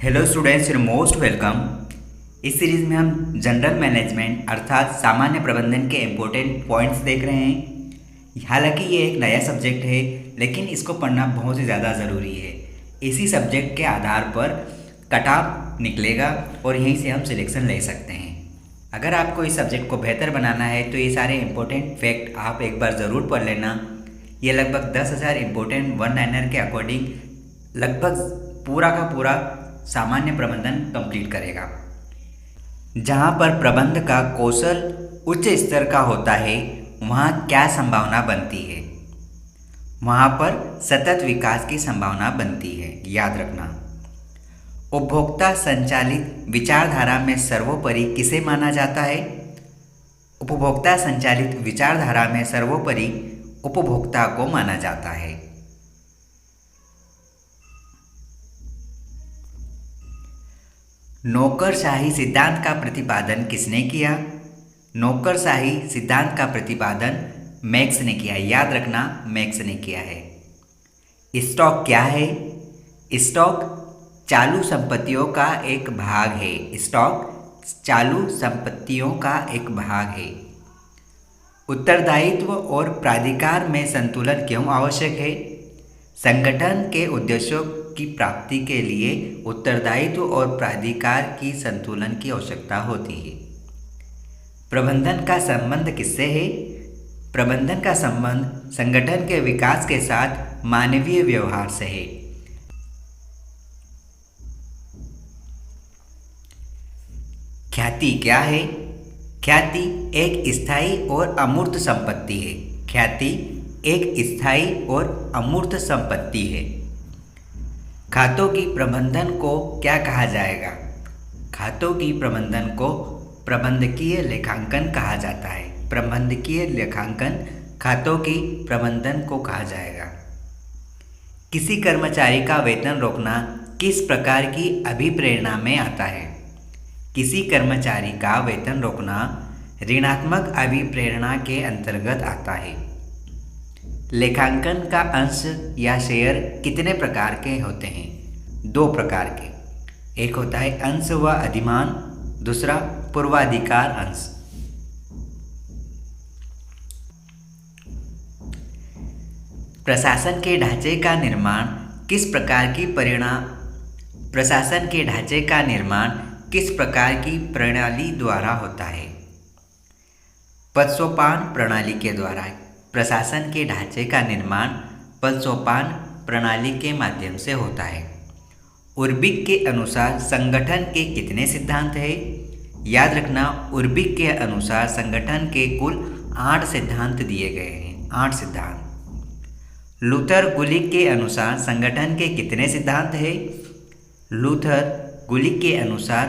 Hello students, you most welcome. इस series में हम जनरल मैनेजमेंट अर्थात सामान्य प्रबंधन के इम्पोर्टेंट पॉइंट्स देख रहे हैं। हालांकि ये एक नया सब्जेक्ट है, लेकिन इसको पढ़ना बहुत ही ज़्यादा ज़रूरी है। इसी सब्जेक्ट के आधार पर कट ऑफ निकलेगा और यहीं से हम सिलेक्शन ले सकते हैं। अगर आपको इस सब्जेक्ट को बेहतर बनाना है तो ये सारे इम्पोर्टेंट फैक्ट आप एक बार ज़रूर पढ़ लेना। ये लगभग 10,000 इम्पोर्टेंट वन लाइनर के अकॉर्डिंग लगभग पूरा का पूरा सामान्य प्रबंधन कंप्लीट करेगा। जहाँ पर प्रबंध का कौशल उच्च स्तर का होता है, वहाँ क्या संभावना बनती है? वहाँ पर सतत विकास की संभावना बनती है। याद रखना, उपभोक्ता संचालित विचारधारा में सर्वोपरि किसे माना जाता है? उपभोक्ता संचालित विचारधारा में सर्वोपरि उपभोक्ता को माना जाता है। नौकरशाही सिद्धांत का प्रतिपादन किसने किया? नौकरशाही सिद्धांत का प्रतिपादन मैक्स ने किया। याद रखना, मैक्स ने किया है। स्टॉक क्या है? स्टॉक चालू संपत्तियों का एक भाग है। स्टॉक चालू संपत्तियों का एक भाग है। उत्तरदायित्व और प्राधिकार में संतुलन क्यों आवश्यक है? संगठन के उद्देश्यों की प्राप्ति के लिए उत्तरदायित्व और प्राधिकार की संतुलन की आवश्यकता होती है। प्रबंधन का संबंध किससे है? प्रबंधन का संबंध संगठन के विकास के साथ मानवीय व्यवहार से है। ख्याति क्या है? ख्याति एक स्थायी और अमूर्त संपत्ति है। ख्याति एक स्थायी और अमूर्त संपत्ति है। खातों की प्रबंधन को क्या कहा जाएगा? खातों की प्रबंधन को प्रबंधकीय लेखांकन कहा जाता है। प्रबंधकीय लेखांकन खातों की प्रबंधन को कहा जाएगा। किसी कर्मचारी का वेतन रोकना किस प्रकार की अभिप्रेरणा में आता है? किसी कर्मचारी का वेतन रोकना ऋणात्मक अभिप्रेरणा के अंतर्गत आता है। लेखांकन का अंश या शेयर कितने प्रकार के होते हैं? 2 प्रकार के। एक होता है अंश व अधिमान, दूसरा पूर्वाधिकार अंश। प्रशासन के ढांचे का निर्माण किस प्रकार की प्रशासन के ढांचे का निर्माण किस प्रकार की प्रणाली द्वारा होता है? पदसोपान प्रणाली के द्वारा। प्रशासन के ढांचे का निर्माण पदसोपान प्रणाली के माध्यम से होता है। उर्बिक के अनुसार संगठन के कितने सिद्धांत हैं? याद रखना, उर्बिक के अनुसार संगठन के कुल 8 सिद्धांत दिए गए हैं। 8 सिद्धांत। लूथर गुलिक के अनुसार संगठन के कितने सिद्धांत हैं? लूथर गुलिक के अनुसार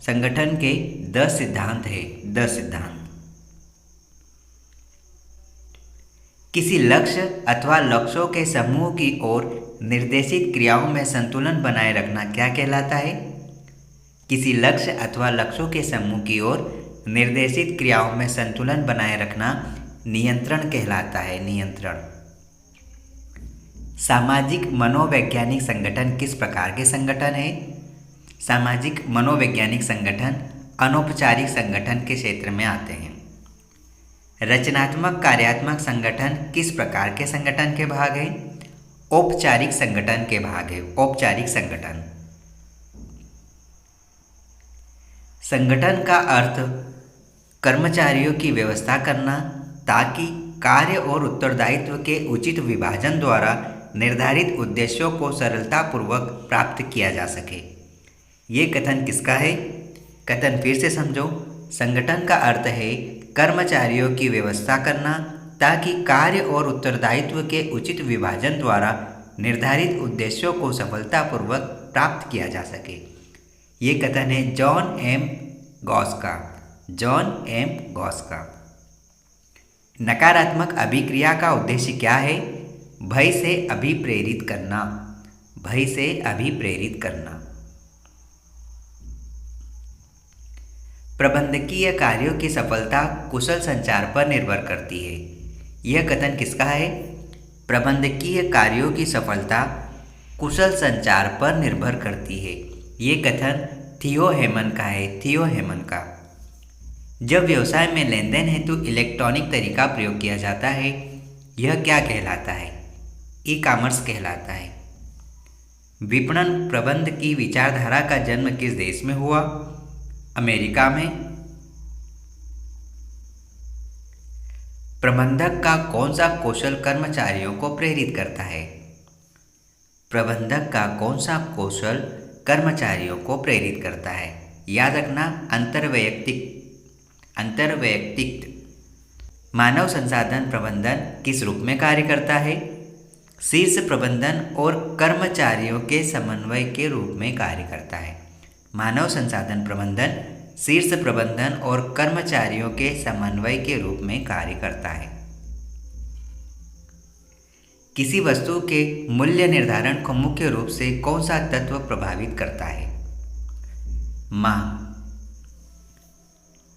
संगठन के 10 सिद्धांत हैं। 10 सिद्धांत। किसी लक्ष्य अथवा लक्ष्यों के समूह की ओर निर्देशित क्रियाओं में संतुलन बनाए रखना क्या कहलाता है? किसी लक्ष्य अथवा लक्ष्यों के समूह की ओर निर्देशित क्रियाओं में संतुलन बनाए रखना नियंत्रण कहलाता है। नियंत्रण। सामाजिक मनोवैज्ञानिक संगठन किस प्रकार के संगठन है? सामाजिक मनोवैज्ञानिक संगठन अनौपचारिक संगठन के क्षेत्र में आते हैं। रचनात्मक कार्यात्मक संगठन किस प्रकार के संगठन के भाग हैं? औपचारिक संगठन के भाग है। औपचारिक संगठन। संगठन का अर्थ कर्मचारियों की व्यवस्था करना ताकि कार्य और उत्तरदायित्व के उचित विभाजन द्वारा निर्धारित उद्देश्यों को सरलतापूर्वक प्राप्त किया जा सके। ये कथन किसका है? कथन फिर से समझो। संगठन का अर्थ है कर्मचारियों की व्यवस्था करना ताकि कार्य और उत्तरदायित्व के उचित विभाजन द्वारा निर्धारित उद्देश्यों को सफलतापूर्वक प्राप्त किया जा सके। ये कथन है जॉन एम गॉस का। जॉन एम गॉस का। नकारात्मक अभिक्रिया का उद्देश्य क्या है? भय से अभिप्रेरित करना। भय से अभिप्रेरित करना। प्रबंधकीय कार्यों की सफलता कुशल संचार पर निर्भर करती है। यह कथन किसका है? प्रबंधकीय कार्यों की सफलता कुशल संचार पर निर्भर करती है। ये कथन थियो हेमन का है, थियो हेमन का। जब व्यवसाय में लेन देन हेतु इलेक्ट्रॉनिक तरीका प्रयोग किया जाता है, यह क्या कहलाता है? ई कॉमर्स कहलाता है। विपणन प्रबंध की विचारधारा का जन्म किस देश में हुआ? अमेरिका में। प्रबंधक का कौन सा कौशल कर्मचारियों को प्रेरित करता है? प्रबंधक का कौन सा कौशल कर्मचारियों को प्रेरित करता है? याद रखना, अंतर्वैयक्तिक। मानव संसाधन प्रबंधन किस रूप में कार्य करता है? शीर्ष प्रबंधन और कर्मचारियों के समन्वय के रूप में कार्य करता है। मानव संसाधन प्रबंधन शीर्ष प्रबंधन और कर्मचारियों के समन्वय के रूप में कार्य करता है। किसी वस्तु के मूल्य निर्धारण को मुख्य रूप से कौन सा तत्व प्रभावित करता है? मांग।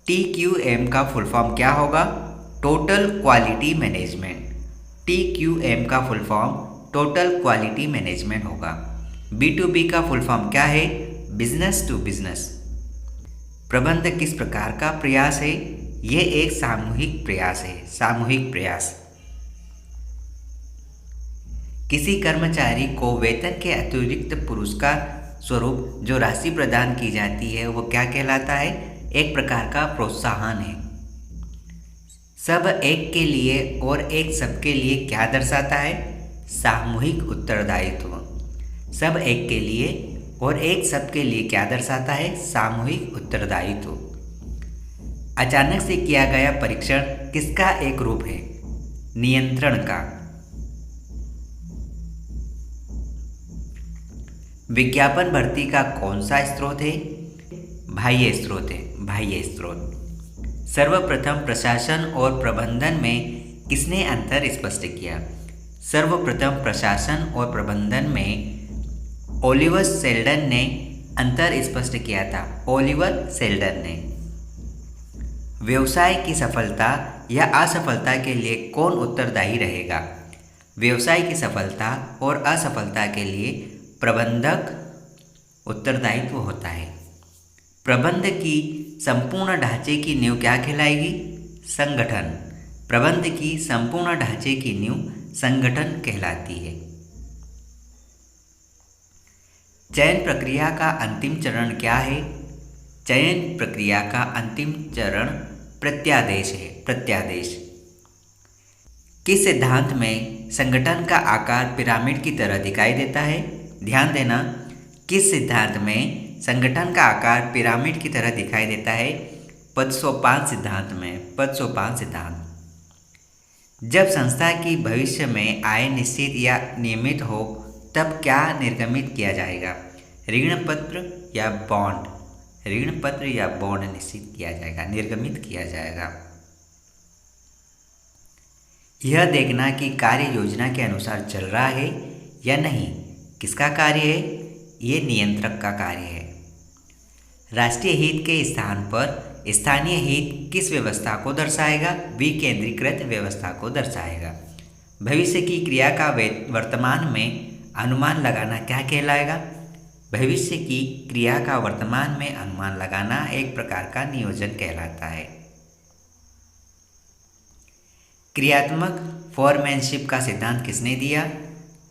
TQM का फुल फॉर्म क्या होगा? Total quality management. TQM का full form total quality management होगा। B2B का फुल फॉर्म क्या है? Business to business. प्रबंध किस प्रकार का प्रयास है? यह एक सामूहिक प्रयास है, सामूहिक प्रयास। किसी कर्मचारी को वेतन के अतिरिक्त पुरस्कार स्वरूप जो राशि प्रदान की जाती है वो क्या कहलाता है? एक प्रकार का प्रोत्साहन है। सब एक के लिए और एक सबके लिए क्या दर्शाता है? सामूहिक उत्तरदायित्व। सब एक के लिए और एक सबके लिए क्या दर्शाता है? सामूहिक उत्तरदायित्व। अचानक से किया गया परीक्षण किसका एक रूप है? नियंत्रण का। विज्ञापन भर्ती का कौन सा स्रोत है? बाह्य स्रोत है, बाह्य स्रोत। सर्वप्रथम प्रशासन और प्रबंधन में किसने अंतर स्पष्ट किया? सर्वप्रथम प्रशासन और प्रबंधन में ओलिवर सेल्डन ने अंतर स्पष्ट किया था। ओलिवर सेल्डन ने। व्यवसाय की सफलता या असफलता के लिए कौन उत्तरदायी रहेगा? व्यवसाय की सफलता और असफलता के लिए प्रबंधक उत्तरदायित्व होता है। प्रबंध की संपूर्ण ढांचे की नींव क्या कहलाएगी? संगठन। प्रबंध की संपूर्ण ढांचे की नींव संगठन कहलाती है। चयन प्रक्रिया का अंतिम चरण क्या है? चयन प्रक्रिया का अंतिम चरण प्रत्यादेश है, प्रत्यादेश। किस सिद्धांत में संगठन का आकार पिरामिड की तरह दिखाई देता है? ध्यान देना, किस सिद्धांत में संगठन का आकार पिरामिड की तरह दिखाई देता है? पदसोपान सिद्धांत में, पदसोपान सिद्धांत। जब संस्था की भविष्य में आय निश्चित या नियमित हो तब क्या निर्गमित किया जाएगा? ऋण पत्र या बॉन्ड? ऋण पत्र या बॉन्ड निश्चित किया जाएगा, निर्गमित किया जाएगा। यह देखना कि कार्य योजना के अनुसार चल रहा है या नहीं किसका कार्य है? ये नियंत्रक का कार्य है। राष्ट्रीय हित के स्थान पर स्थानीय हित किस व्यवस्था को दर्शाएगा? विकेंद्रीकृत व्यवस्था को दर्शाएगा। भविष्य की क्रिया का वर्तमान में अनुमान लगाना क्या कहलाएगा? भविष्य की क्रिया का वर्तमान में अनुमान लगाना एक प्रकार का नियोजन कहलाता है। क्रियात्मक फोरमैनशिप का सिद्धांत किसने दिया?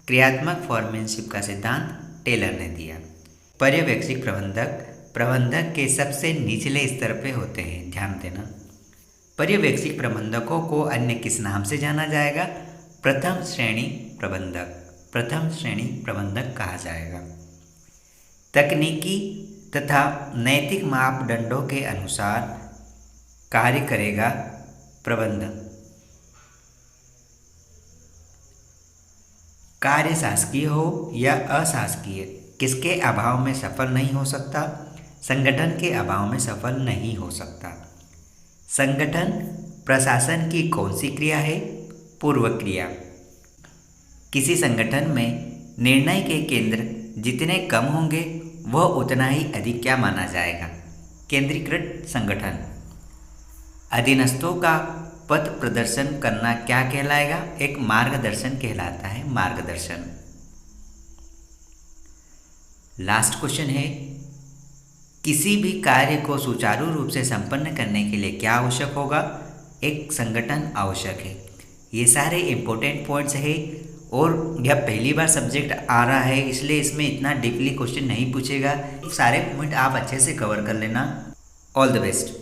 क्रियात्मक फोरमैनशिप का सिद्धांत टेलर ने दिया। पर्यवेक्षक प्रबंधक के सबसे निचले स्तर पे होते हैं, ध्यान देना। पर्यवेक्षक प्रबंधकों को अन्य किस नाम से जाना जाएगा? प्रथम श्रेणी प्रबंधक, प्रथम श्रेणी प्रबंधक कहा जाएगा। तकनीकी तथा नैतिक मापदंडों के अनुसार कार्य करेगा प्रबंधक। कार्य शासकीय हो या अशासकीय, किसके अभाव में सफल नहीं हो सकता? संगठन के अभाव में सफल नहीं हो सकता। संगठन प्रशासन की कौन सी क्रिया है? पूर्व क्रिया। किसी संगठन में निर्णय के केंद्र जितने कम होंगे वह उतना ही अधिक क्या माना जाएगा? केंद्रीकृत संगठन। अधीनस्थों का पथ प्रदर्शन करना क्या कहलाएगा? एक मार्गदर्शन कहलाता है, मार्गदर्शन। लास्ट क्वेश्चन है, किसी भी कार्य को सुचारू रूप से संपन्न करने के लिए क्या आवश्यक होगा? एक संगठन आवश्यक है। ये सारे इम्पोर्टेंट पॉइंट्स है और यह पहली बार सब्जेक्ट आ रहा है, इसलिए इसमें इतना डीपली क्वेश्चन नहीं पूछेगा। सारे पॉइंट आप अच्छे से कवर कर लेना। All the best.